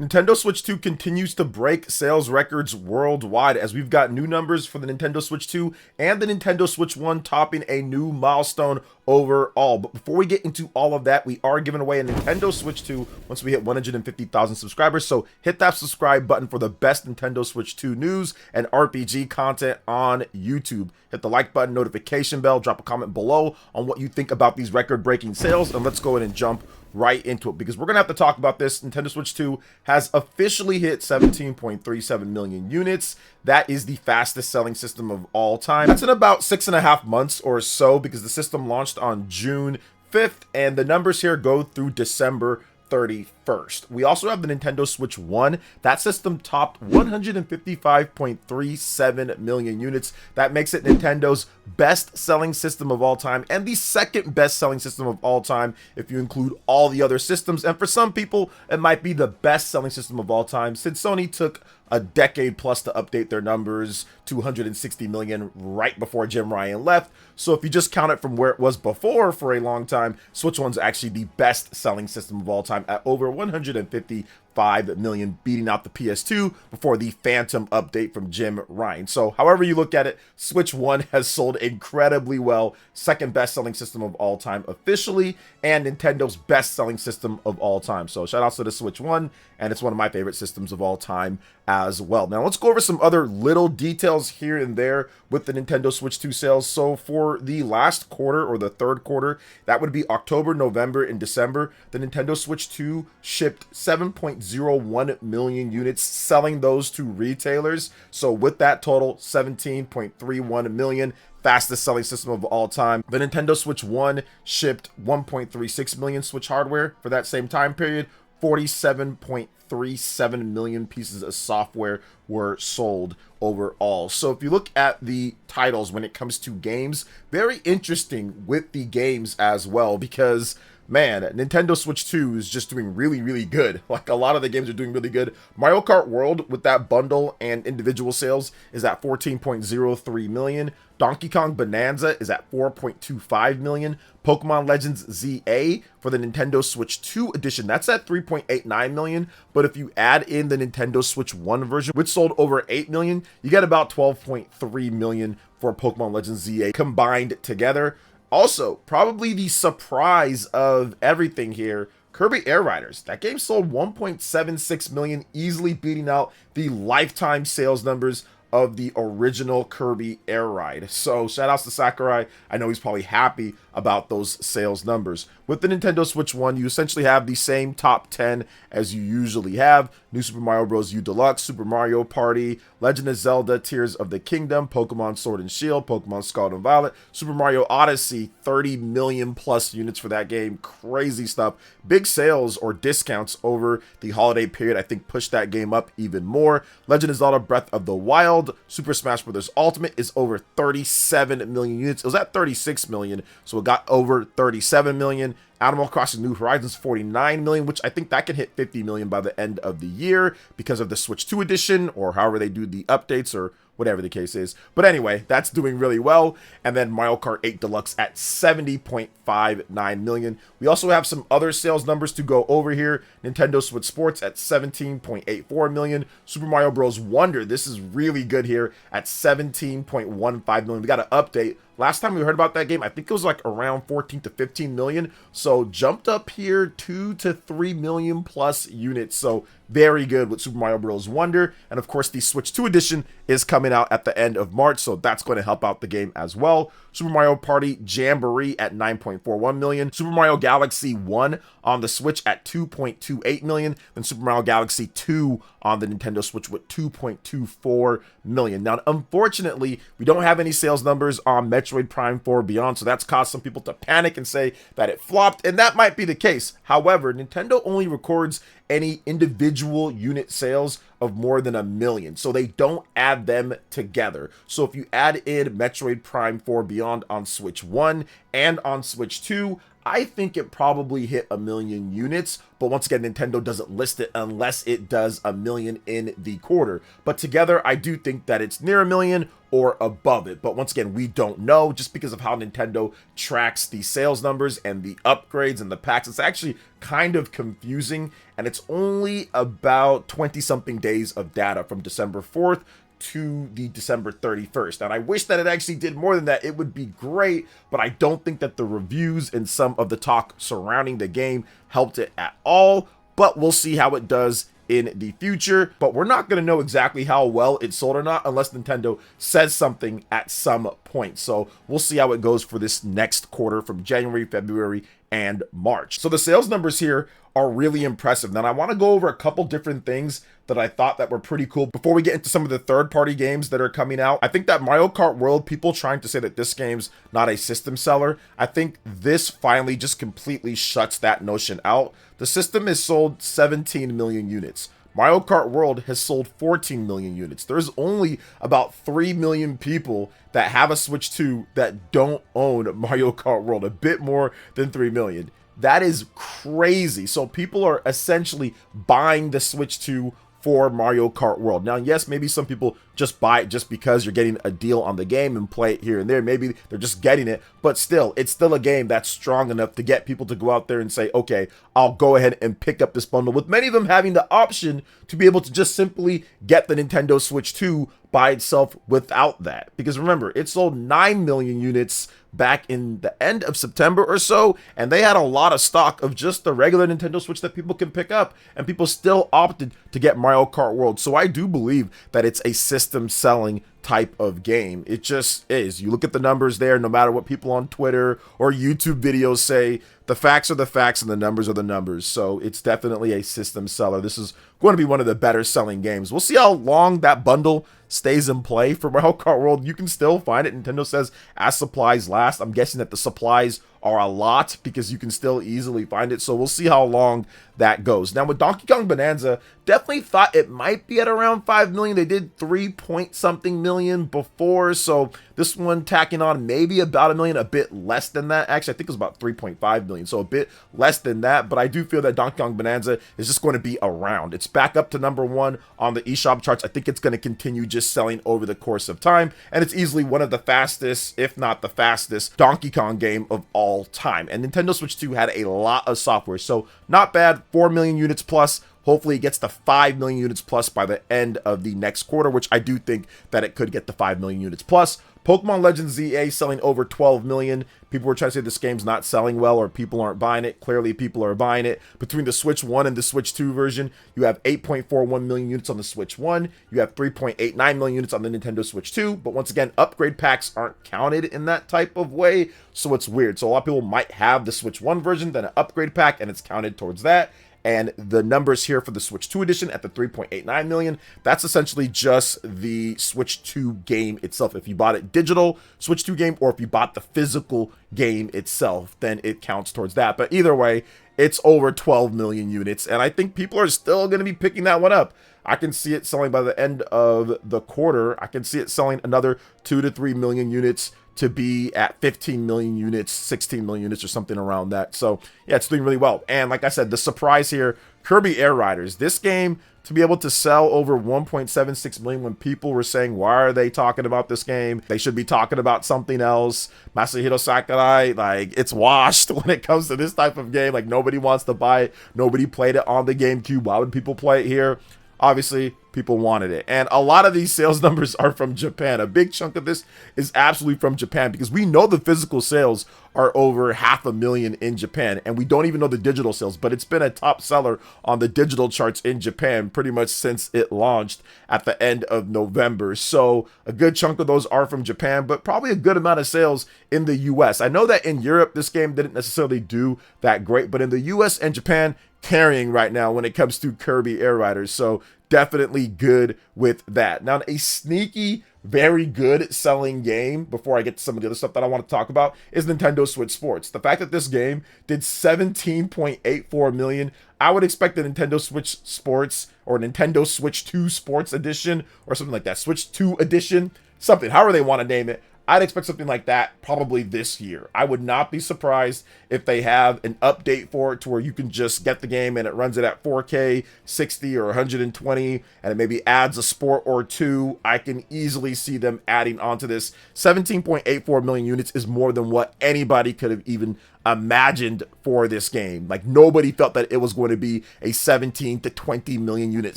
Nintendo Switch 2 continues to break sales records worldwide as we've got new numbers for the Nintendo Switch 2 and the Nintendo Switch 1 topping a new milestone overall. But before we get into all of that, we are giving away a Nintendo Switch 2 once we hit 150,000 subscribers. So hit that subscribe button for the best Nintendo Switch 2 news and RPG content on YouTube. Hit the like button, notification bell, drop a comment below on what you think about these record-breaking sales, and let's go ahead and jump right into it because we're gonna have to talk about this. Nintendo Switch 2 has officially hit 17.37 million units. That is the fastest selling system of all time. That's in about 6.5 months or so because the system launched on June 5th and the numbers here go through December 31st. We also have the Nintendo Switch 1. That system topped 155.37 million units. That makes it Nintendo's best-selling system of all time and the second best-selling system of all time if you include all the other systems. And for some people, it might be the best-selling system of all time since Sony took a decade plus to update their numbers to 160 million right before Jim Ryan left. So if you just count it from where it was before for a long time, Switch 1's actually the best selling system of all time at over 155 million, beating out the PS2 before the Phantom update from Jim Ryan. So however you look at it, Switch 1 has sold incredibly well, second best selling system of all time officially, and Nintendo's best selling system of all time. So shout outs to the Switch 1, and it's one of my favorite systems of all time as well. Now let's go over some other little details here and there with the Nintendo Switch 2 sales. So for the last quarter, or the third quarter, that would be October, November, and December, the Nintendo Switch 2 shipped 7.01 million units, selling those to retailers. So with that total, 17.31 million, fastest selling system of all time. The Nintendo Switch 1 shipped 1.36 million Switch hardware for that same time period. 47.37 million pieces of software were sold overall. So if you look at the titles when it comes to games, very interesting with the games as well, because man, Nintendo Switch 2 is just doing really good. Like a lot of the games are doing really good. Mario Kart World with that bundle and individual sales is at 14.03 million. Donkey Kong Bonanza is at 4.25 million. Pokemon Legends ZA for the Nintendo Switch 2 edition, that's at 3.89 million. But if you add in the Nintendo Switch 1 version, which sold over 8 million, you get about 12.3 million for Pokemon Legends ZA combined together. Also, probably the surprise of everything here, Kirby Air Riders. That game sold 1.76 million, easily beating out the lifetime sales numbers of the original Kirby Air Ride. So shout outs to Sakurai. I know he's probably happy about those sales numbers. With the Nintendo Switch 1, you essentially have the same top 10 as you usually have. New Super Mario Bros. U Deluxe, Super Mario Party, Legend of Zelda Tears of the Kingdom, Pokemon Sword and Shield, Pokemon Scarlet and Violet, Super Mario Odyssey, 30 million plus units for that game. Crazy stuff. Big sales or discounts over the holiday period, I think, pushed that game up even more. Legend of Zelda Breath of the Wild, Super Smash Bros. Ultimate is over 37 million units. It was at 36 million, so it got over 37 million. Animal Crossing New Horizons 49 million, which I think that can hit 50 million by the end of the year because of the Switch 2 edition, or however they do the updates, or whatever the case is. But anyway, that's doing really well. And then Mario Kart 8 Deluxe at 70.59 million. We also have some other sales numbers to go over here. Nintendo Switch Sports at 17.84 million. Super Mario Bros. Wonder, this is really good here, at 17.15 million. We got an update. Last time we heard about that game, I think it was like around 14 to 15 million. So jumped up here 2 to 3 million plus units. So very good with Super Mario Bros. Wonder. And of course, the Switch 2 edition is coming out at the end of March. So that's going to help out the game as well. Super Mario Party Jamboree at 9.41 million. Super Mario Galaxy 1 on the Switch at 2.28 million. Then Super Mario Galaxy 2 on the Nintendo Switch with 2.24 million. Now, unfortunately, we don't have any sales numbers on Metroid Prime 4 Beyond, so that's caused some people to panic and say that it flopped, and that might be the case. However, Nintendo only records any individual unit sales of more than 1 million, so they don't add them together. So if you add in Metroid Prime 4 Beyond on Switch 1 and on Switch 2, I think it probably hit 1 million units, but once again, Nintendo doesn't list it unless it does 1 million in the quarter. But together, I do think that it's near 1 million or above it. But once again, we don't know just because of how Nintendo tracks the sales numbers and the upgrades and the packs. It's actually kind of confusing, and it's only about 20 something days of data from December 4th to the December 31st. And I wish that it actually did more than that. It would be great, but I don't think that the reviews and some of the talk surrounding the game helped it at all. But we'll see how it does in the future. But we're not going to know exactly how well it sold or not unless Nintendo says something at some point. So we'll see how it goes for this next quarter from January, February, and March. So the sales numbers here are really impressive. Now I want to go over a couple different things that I thought that were pretty cool before we get into some of the third-party games that are coming out. I think that Mario Kart World, people trying to say that this game's not a system seller, I think this finally just completely shuts that notion out. The system has sold 17 million units. Mario Kart World has sold 14 million units. There's only about 3 million people that have a Switch 2 that don't own Mario Kart World, a bit more than 3 million. That is crazy. So people are essentially buying the Switch 2 for Mario Kart World. Now, yes, maybe some people just buy it just because you're getting a deal on the game and play it here and there. Maybe they're just getting it, but still, it's still a game that's strong enough to get people to go out there and say, okay, I'll go ahead and pick up this bundle, with many of them having the option to be able to just simply get the Nintendo Switch 2 by itself without that. Because remember, it sold 9 million units back in the end of September or so, and they had a lot of stock of just the regular Nintendo Switch that people can pick up, and people still opted to get Mario Kart World. So I do believe that it's a system selling type of game. It just is. You look at the numbers there, no matter what people on Twitter or YouTube videos say, the facts are the facts and the numbers are the numbers. So it's definitely a system seller. This is going to be one of the better selling games. We'll see how long that bundle stays in play. For Mario Kart World, you can still find it. Nintendo says as supplies last. I'm guessing that the supplies are a lot because you can still easily find it. So we'll see how long that goes. Now with Donkey Kong Bonanza, definitely thought it might be at around 5 million. They did 3 point something million before. So this one tacking on maybe about 1 million, a bit less than that. Actually, I think it was about 3.5 million. So a bit less than that. But I do feel that Donkey Kong Bonanza is just going to be around. It's back up to #1 on the eShop charts. I think it's going to continue just selling over the course of time. And it's easily one of the fastest, if not the fastest, Donkey Kong game of all time. And Nintendo Switch 2 had a lot of software. So not bad. 4 million units plus. Hopefully it gets to 5 million units plus by the end of the next quarter, which I do think that it could get to 5 million units plus. Pokemon Legends ZA selling over 12 million. People were trying to say this game's not selling well or people aren't buying it. Clearly, people are buying it. Between the Switch 1 and the Switch 2 version, you have 8.41 million units on the Switch 1. You have 3.89 million units on the Nintendo Switch 2. But once again, upgrade packs aren't counted in that type of way, so it's weird. So a lot of people might have the Switch 1 version, then an upgrade pack, and it's counted towards that. And the numbers here for the Switch 2 edition at the 3.89 million, that's essentially just the Switch 2 game itself. If you bought it digital Switch 2 game, or if you bought the physical game itself, then it counts towards that. But either way, it's over 12 million units, and I think people are still going to be picking that one up. I can see it selling by the end of the quarter. I can see it selling another 2 to 3 million units to be at 15 million units, 16 million units, or something around that. So yeah, it's doing really well. And like I said, the surprise here, Kirby Air Riders. This game, to be able to sell over 1.76 million, when people were saying, why are they talking about this game? They should be talking about something else. Masahiro Sakurai, like, it's washed when it comes to this type of game. Like, nobody wants to buy it. Nobody played it on the GameCube. Why would people play it here? Obviously, people wanted it. And a lot of these sales numbers are from Japan. A big chunk of this is absolutely from Japan, because we know the physical sales are over 500,000 in Japan, and we don't even know the digital sales, but it's been a top seller on the digital charts in Japan pretty much since it launched at the end of November. So a good chunk of those are from Japan, but probably a good amount of sales in the US. I know that in Europe, this game didn't necessarily do that great, but in the US and Japan, carrying right now when it comes to Kirby Air Riders. So definitely good with that. Now, a sneaky, very good selling game, before I get to some of the other stuff that I want to talk about, is Nintendo Switch Sports. The fact that this game did 17.84 million, I would expect the Nintendo Switch Sports, or Nintendo Switch 2 Sports Edition, or something like that, Switch 2 Edition, something, however they want to name it, I'd expect something like that probably this year. I would not be surprised if they have an update for it to where you can just get the game and it runs it at 4K, 60 or 120, and it maybe adds a sport or two. I can easily see them adding onto this. 17.84 million units is more than what anybody could have even imagined for this game. Like, nobody felt that it was going to be a 17 to 20 million unit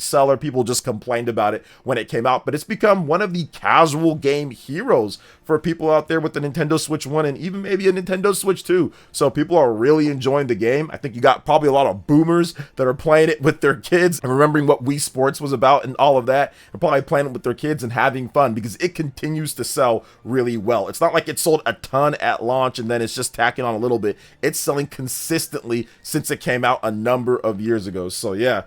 seller. People just complained about it when it came out, but it's become one of the casual game heroes for people out there with the Nintendo Switch 1 and even maybe a Nintendo Switch 2. So people are really enjoying the game. I think you got probably a lot of boomers that are playing it with their kids and remembering what Wii Sports was about and all of that, and probably playing it with their kids and having fun because it continues to sell really well. It's not like it sold a ton at launch and then it's just tacking on a little bit. It's selling consistently since it came out a number of years ago. So yeah,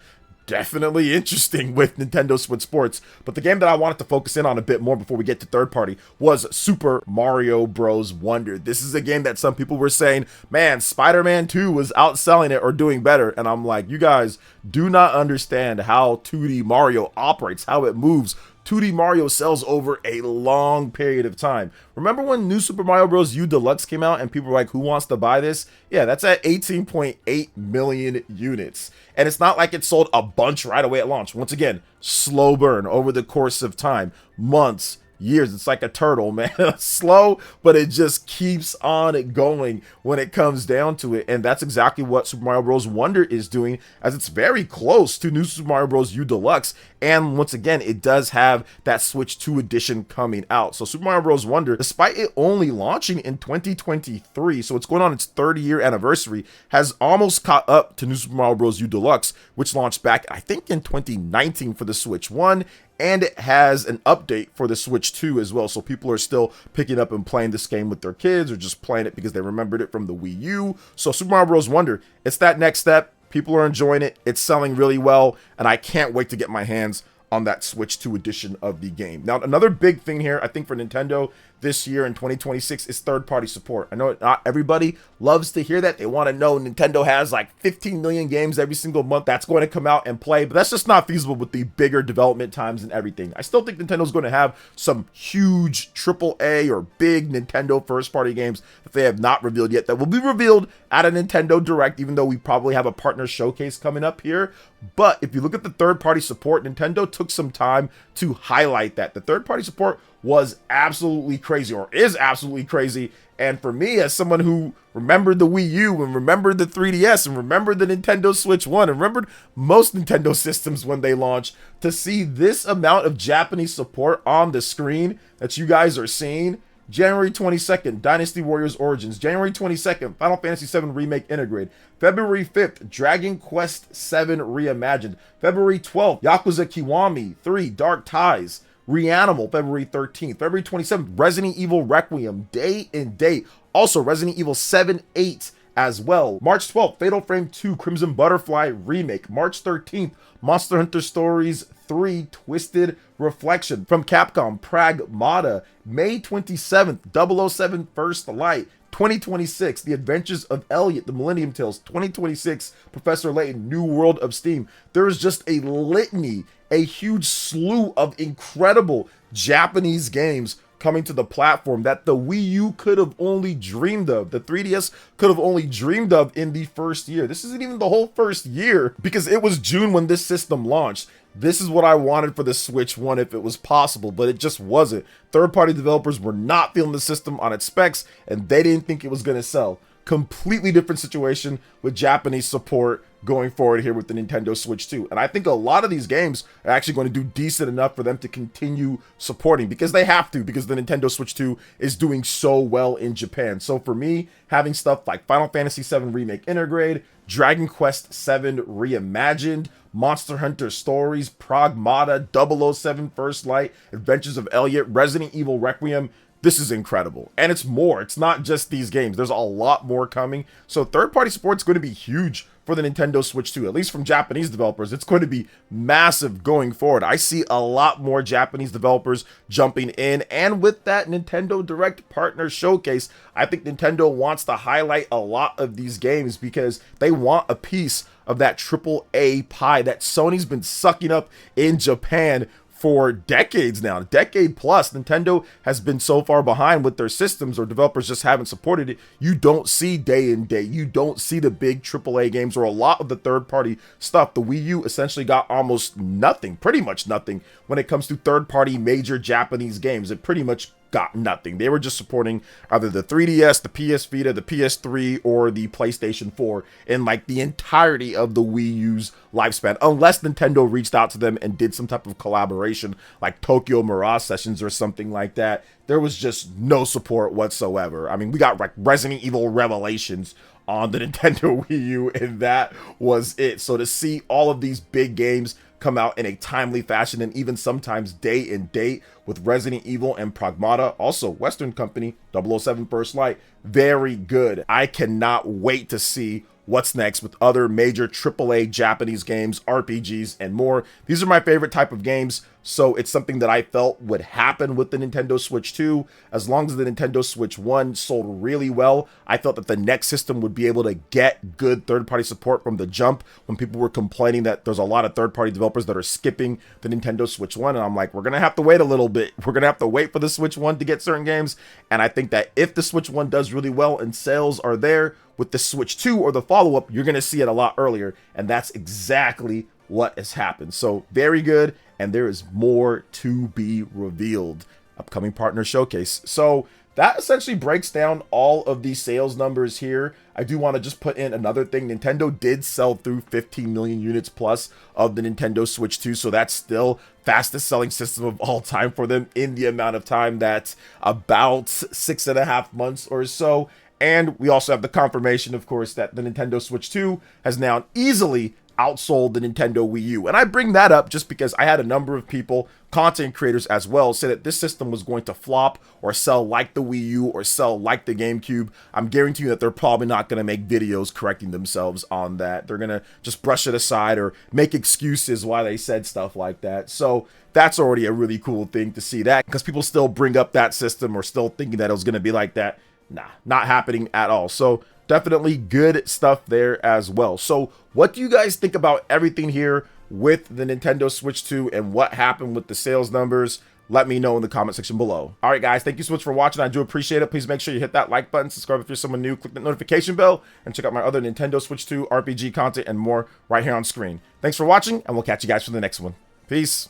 definitely interesting with Nintendo Switch Sports. But the game that I wanted to focus in on a bit more before we get to third party was Super Mario Bros. Wonder. This is a game that some people were saying, man, Spider-Man 2 was outselling it or doing better. And I'm like, you guys do not understand how 2D Mario operates, how it moves. 2D Mario sells over a long period of time. Remember when New Super Mario Bros. U Deluxe came out and people were like, who wants to buy this? Yeah, that's at 18.8 million units. And it's not like it sold a bunch right away at launch. Once again, slow burn over the course of time, months, years. It's like a turtle, man. Slow, but it just keeps on going when it comes down to it. And that's exactly what Super Mario Bros. Wonder is doing, as it's very close to New Super Mario Bros. U Deluxe. And once again, it does have that Switch 2 edition coming out. So Super Mario Bros. Wonder, despite it only launching in 2023, so it's going on its 30-year anniversary, has almost caught up to New Super Mario Bros. U Deluxe, which launched back, I think, in 2019 for the Switch 1. And it has an update for the Switch 2 as well. So people are still picking up and playing this game with their kids or just playing it because they remembered it from the Wii U. So Super Mario Bros. Wonder, it's that next step. People are enjoying it. It's selling really well. And I can't wait to get my hands on that Switch 2 edition of the game. Now, another big thing here, I think, for Nintendo this year in 2026 is third-party support. I know not everybody loves to hear that. They want to know Nintendo has like 15 million games every single month that's going to come out and play, but that's just not feasible with the bigger development times and everything. I still think Nintendo's going to have some huge AAA or big Nintendo first-party games that they have not revealed yet that will be revealed at a Nintendo Direct, even though we probably have a partner showcase coming up here. But if you look at the third-party support, Nintendo took some time to highlight that. The third-party support was absolutely crazy, or is absolutely crazy. And for me, as someone who remembered the Wii U and remembered the 3DS and remembered the Nintendo Switch 1 and remembered most Nintendo systems when they launched, to see this amount of Japanese support on the screen that you guys are seeing. January 22nd, Dynasty Warriors Origins. January 22nd, Final Fantasy VII Remake Integrate. February 5th, Dragon Quest VII Reimagined. February 12th, Yakuza Kiwami 3 Dark Ties. Reanimal, February 13th. February 27th, Resident Evil Requiem, day and date. Also, Resident Evil 7, 8 as well. March 12th, Fatal Frame 2 Crimson Butterfly Remake. March 13th, Monster Hunter Stories 3 Twisted Reflection. From Capcom, Pragmata. May 27th, 007 First Light. 2026, The Adventures of Elliot, The Millennium Tales. 2026, Professor Layton, New World of Steam. There is just a litany, a huge slew of incredible Japanese games coming to the platform that the Wii U could have only dreamed of. The 3DS could have only dreamed of in the first year. This isn't even the whole first year because it was June when this system launched. This is what I wanted for the Switch 1 if it was possible, but it just wasn't. Third-party developers were not feeling the system on its specs, and they didn't think it was going to sell. Completely different situation with Japanese support going forward here with the Nintendo Switch 2. And I think a lot of these games are actually going to do decent enough for them to continue supporting, because they have to, because the Nintendo Switch 2 is doing so well in Japan. So for me, having stuff like Final Fantasy VII Remake Integrate, Dragon Quest VII Reimagined, Monster Hunter Stories, Pragmata, 007 First Light, Adventures of Elliot, Resident Evil Requiem, this is incredible. And it's more. It's not just these games. There's a lot more coming. So third-party support is going to be huge for the Nintendo Switch 2, at least from Japanese developers. It's going to be massive going forward. I see a lot more Japanese developers jumping in, and with that Nintendo Direct Partner Showcase, I think Nintendo wants to highlight a lot of these games because they want a piece of that AAA pie that Sony's been sucking up in Japan for decades now, decade plus. Nintendo has been so far behind with their systems, or developers just haven't supported it. You don't see day in day, you don't see the big AAA games or a lot of the third-party stuff. The Wii U essentially got almost nothing, pretty much nothing, when it comes to third-party major Japanese games. It pretty much got nothing. They were just supporting either the 3DS, the PS Vita, the PS3, or the PlayStation 4 in like the entirety of the Wii U's lifespan, unless Nintendo reached out to them and did some type of collaboration like Tokyo Mirage Sessions or something like that. There was just no support whatsoever. I mean, we got like Resident Evil Revelations on the Nintendo Wii U, and that was it. So to see all of these big games come out in a timely fashion, and even sometimes day and date, with Resident Evil and Pragmata, also Western company, 007 First Light, very good. I cannot wait to see what's next with other major AAA Japanese games, RPGs, and more. These are my favorite type of games, so it's something that I felt would happen with the Nintendo Switch 2. As long as the Nintendo Switch 1 sold really well, I felt that the next system would be able to get good third-party support from the jump. When people were complaining that there's a lot of third-party developers that are skipping the Nintendo Switch 1, and I'm like, we're going to have to wait a little bit. We're going to have to wait for the Switch 1 to get certain games, and I think that if the Switch 1 does really well and sales are there, with the Switch 2 or the follow-up, you're going to see it a lot earlier, and that's exactly what has happened. So very good, and there is more to be revealed. Upcoming partner showcase. So that essentially breaks down all of these sales numbers here. I do want to just put in another thing. Nintendo did sell through 15 million units plus of the Nintendo Switch 2, so that's still fastest selling system of all time for them in the amount of time that's about 6.5 months or so. And we also have the confirmation, of course, that the Nintendo Switch 2 has now easily outsold the Nintendo Wii U. And I bring that up just because I had a number of people, content creators as well, say that this system was going to flop or sell like the Wii U or sell like the GameCube. I'm guaranteeing you that they're probably not going to make videos correcting themselves on that. They're going to just brush it aside or make excuses why they said stuff like that. So that's already a really cool thing to see that, because people still bring up that system or still thinking that it was going to be like that. Nah, not happening at all. So definitely good stuff there as well. So what do you guys think about everything here with the Nintendo Switch 2 and what happened with the sales numbers? Let me know in the comment section below. All right, guys, thank you so much for watching. I do appreciate it. Please make sure you hit that like button, subscribe if you're someone new, click the notification bell, and check out my other Nintendo Switch 2 RPG content and more right here on screen. Thanks for watching, and we'll catch you guys for the next one. Peace.